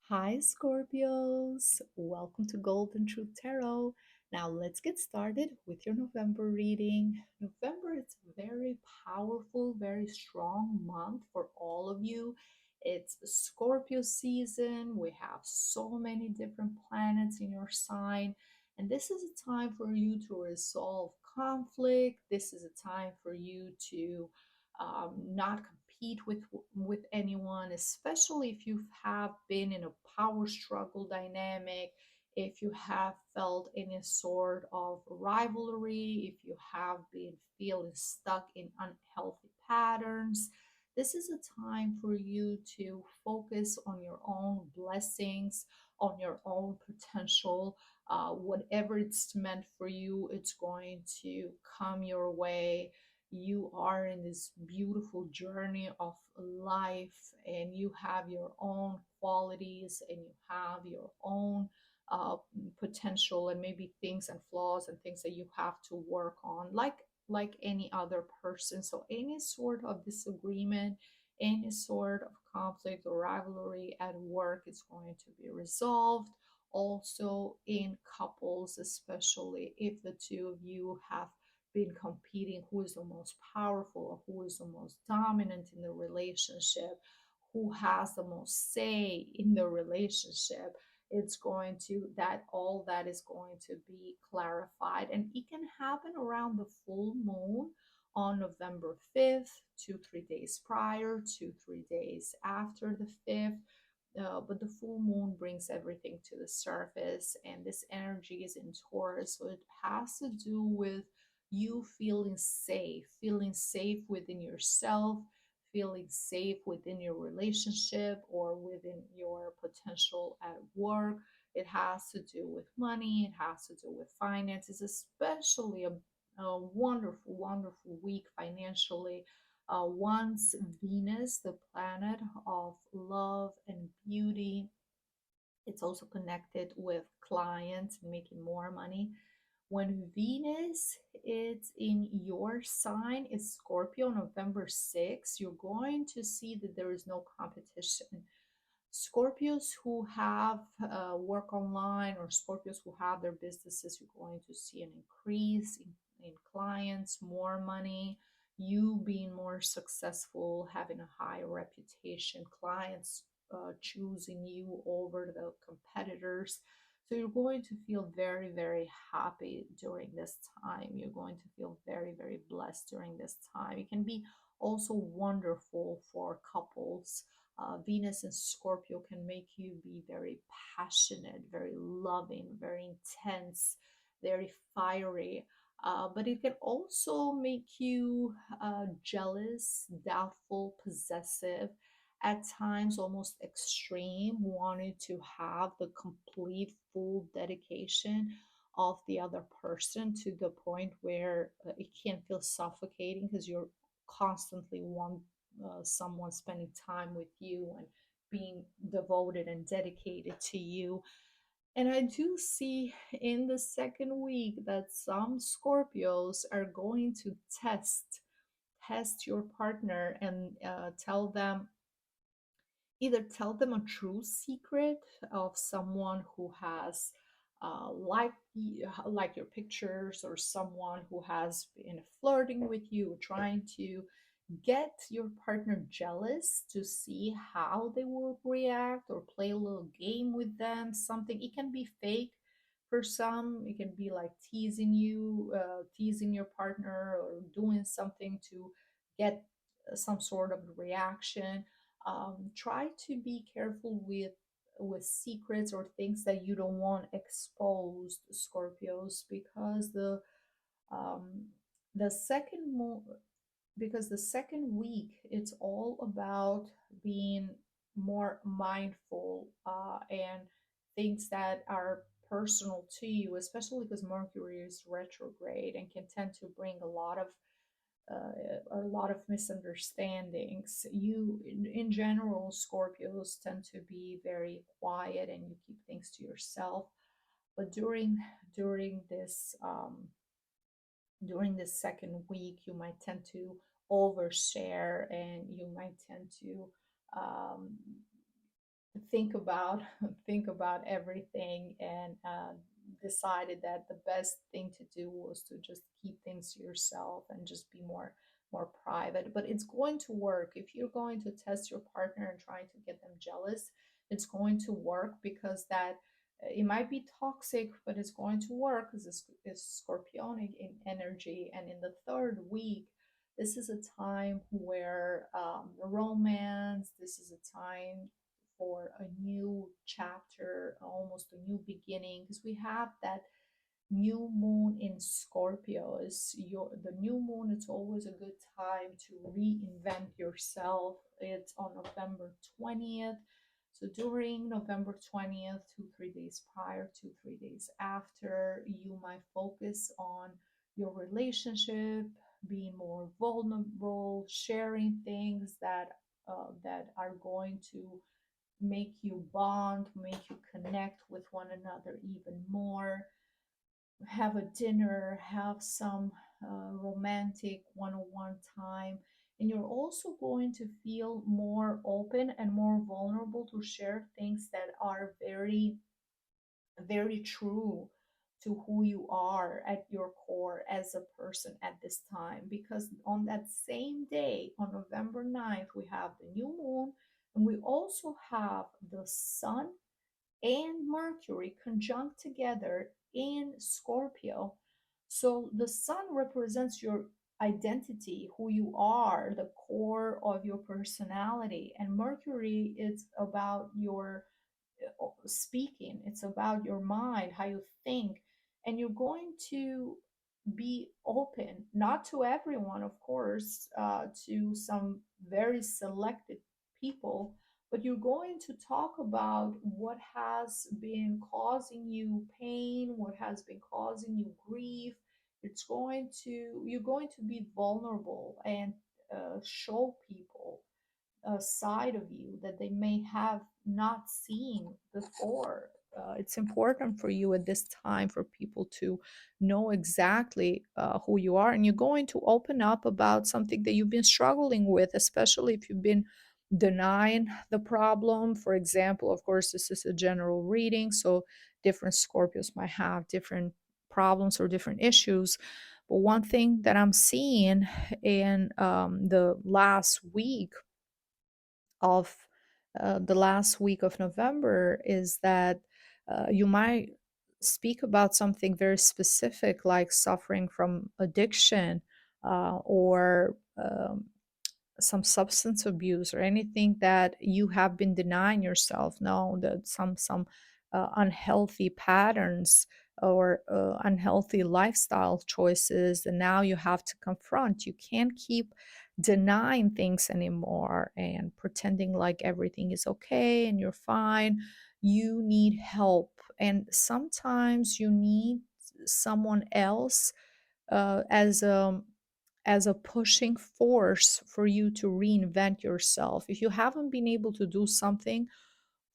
Hi, Scorpios. Welcome to Golden Truth Tarot. Now, let's get started with your November reading. November is a very powerful, very strong month for all of you. It's Scorpio season. We have so many different planets in your sign, and this is a time for you to resolve conflict. This is a time for you to not compete with anyone, especially if you have been in a power struggle dynamic, if you have felt any sort of rivalry, if you have been feeling stuck in unhealthy patterns. This is a time for you to focus on your own blessings, on your own potential. Whatever it's meant for you, it's going to come your way. You are in this beautiful journey of life, and you have your own qualities and you have your own uh, potential, and maybe things and flaws and things that you have to work on, like any other person. So any sort of disagreement, any sort of conflict or rivalry at work is going to be resolved. Also in couples, especially if the two of you have been competing, who is the most powerful or who is the most dominant in the relationship, who has the most say in the relationship. It's going to that all that is going to be clarified, and it can happen around the full moon on November 5th, 2 3 days prior, 2 3 days after the 5th. But the full moon brings everything to the surface, and this energy is in Taurus, so it has to do with you feeling safe within yourself, feeling safe within your relationship or within your potential at work. It has to do with money, it has to do with finances, especially a wonderful, wonderful week financially. Once Venus, the planet of love and beauty, it's also connected with clients and making more money. When Venus is in your sign, it's Scorpio, November 6th, you're going to see that there is no competition. Scorpios who have work online, or Scorpios who have their businesses, you're going to see an increase in clients, more money, you being more successful, having a higher reputation, clients choosing you over the competitors. So you're going to feel very, very happy during this time. You're going to feel very, very blessed during this time. It can be also wonderful for couples. Venus and Scorpio can make you be very passionate, very loving, very intense, very fiery. But it can also make you jealous, doubtful, possessive, at times almost extreme, wanting to have the complete, full dedication of the other person to the point where it can feel suffocating because you're constantly want someone spending time with you and being devoted and dedicated to you. And I do see in the second week that some Scorpios are going to test your partner and tell them a true secret of someone who has like your pictures, or someone who has been flirting with you, trying to get your partner jealous to see how they will react, or play a little game with them. Something, it can be fake for some, it can be like teasing your partner, or doing something to get some sort of reaction. Try to be careful with secrets or things that you don't want exposed, Scorpios, because um, the second because the second week it's all about being more mindful, and things that are personal to you, especially because Mercury is retrograde and can tend to bring a lot of misunderstandings. In general, Scorpios tend to be very quiet and you keep things to yourself. But during this second week, you might tend to overshare, and you might tend to um, think about think about everything, and decided that the best thing to do was to just keep things to yourself and just be more private. But it's going to work. If you're going to test your partner and trying to get them jealous, it's going to work, because that it might be toxic, but it's going to work because it's scorpionic in energy. And in the third week, this is a time where romance, this is a time for a new chapter, almost a new beginning, because we have that new moon in Scorpio. Is your the new moon, it's always a good time to reinvent yourself. It's on November 20th. So during November 20th, 2 3 days prior, 2 3 days after, you might focus on your relationship, being more vulnerable, sharing things that are going to make you bond, make you connect with one another even more. Have a dinner, have some romantic one on one time. And you're also going to feel more open and more vulnerable to share things that are very, very true to who you are at your core as a person at this time. Because on that same day, on November 9th, we have the new moon, and we also have the sun and Mercury conjunct together in Scorpio. So the sun represents your identity, who you are, the core of your personality, and Mercury is about your speaking, it's about your mind, how you think. And you're going to be open, not to everyone, of course, to some very selected people, but you're going to talk about what has been causing you pain, what has been causing you grief. You're going to be vulnerable and show people a side of you that they may have not seen before. It's important for you at this time for people to know exactly who you are, and you're going to open up about something that you've been struggling with, especially if you've been denying the problem. For example, of course, this is a general reading, so different Scorpios might have different problems or different issues. But one thing that I'm seeing in the last week of the last week of November is that you might speak about something very specific, like suffering from addiction, or some substance abuse, or anything that you have been denying yourself. No, that some unhealthy patterns or unhealthy lifestyle choices, and now you have to confront. You can't keep denying things anymore and pretending like everything is okay and you're fine. You need help, and sometimes you need someone else uh, as a as a pushing force for you to reinvent yourself. If you haven't been able to do something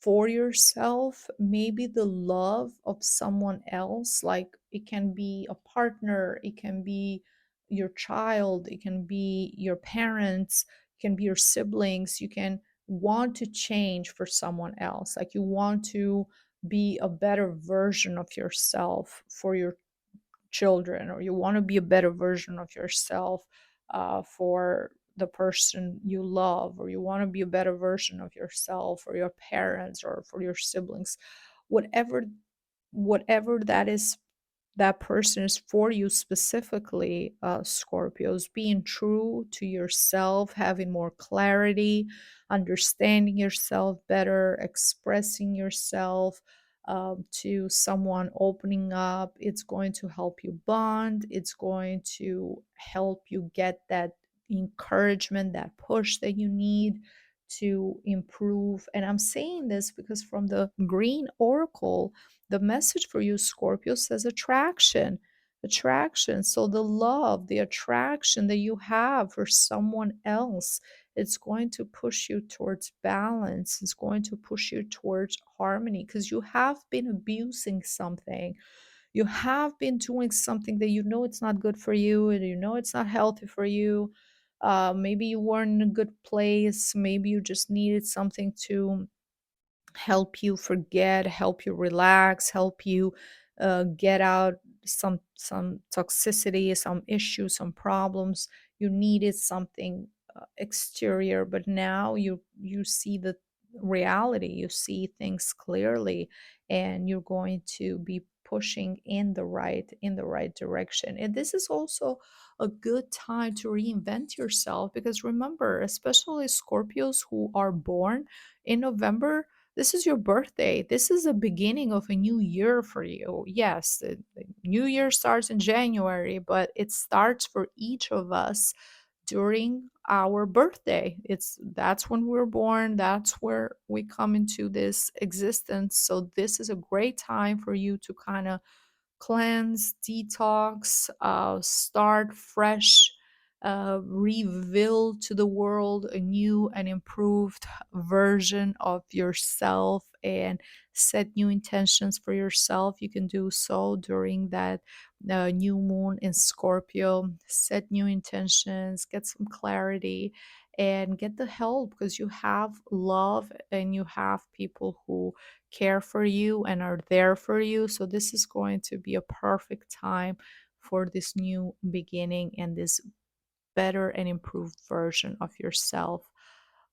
for yourself, maybe the love of someone else, like it can be a partner, it can be your child, it can be your parents, it can be your siblings. You can want to change for someone else, like you want to be a better version of yourself for your children, or you want to be a better version of yourself for the person you love, or you want to be a better version of yourself for your parents or for your siblings. Whatever that is, that person is for you specifically. Scorpios, being true to yourself, having more clarity, understanding yourself better, expressing yourself to someone, opening up, it's going to help you bond, it's going to help you get that encouragement, that push that you need to improve. And I'm saying this because from the green oracle, the message for you, Scorpio, says attraction. Attraction. So the love, the attraction that you have for someone else, it's going to push you towards balance. It's going to push you towards harmony, because you have been abusing something. You have been doing something that you know it's not good for you, and you know it's not healthy for you. Maybe you weren't in a good place. Maybe you just needed something to help you forget, help you relax, help you get out some toxicity, some issues, some problems. You needed something exterior, but now you see the reality, you see things clearly, and you're going to be pushing in the right direction. And this is also a good time to reinvent yourself, because remember, especially Scorpios who are born in November, this is your birthday. This is the beginning of a new year for you. Yes, the new year starts in January, but it starts for each of us during our birthday. That's when we're born, that's where we come into this existence. So this is a great time for you to kind of cleanse, detox, start fresh, reveal to the world a new and improved version of yourself, and set new intentions for yourself. You can do so during that new moon in Scorpio. Set new intentions, get some clarity, and get the help, because you have love and you have people who care for you and are there for you. So, this is going to be a perfect time for this new beginning and this better and improved version of yourself.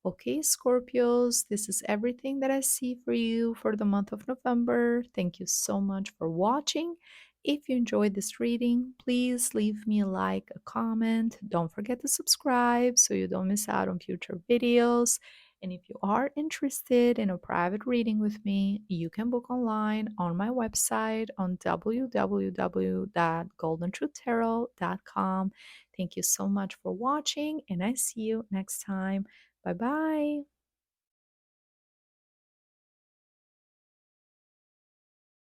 Okay, Scorpios, this is everything that I see for you for the month of November. Thank you so much for watching. If you enjoyed this reading, please leave me a like, a comment. Don't forget to subscribe so you don't miss out on future videos. And if you are interested in a private reading with me, you can book online on my website on www.goldentruthtarot.com. Thank you so much for watching, and I see you next time. Bye bye.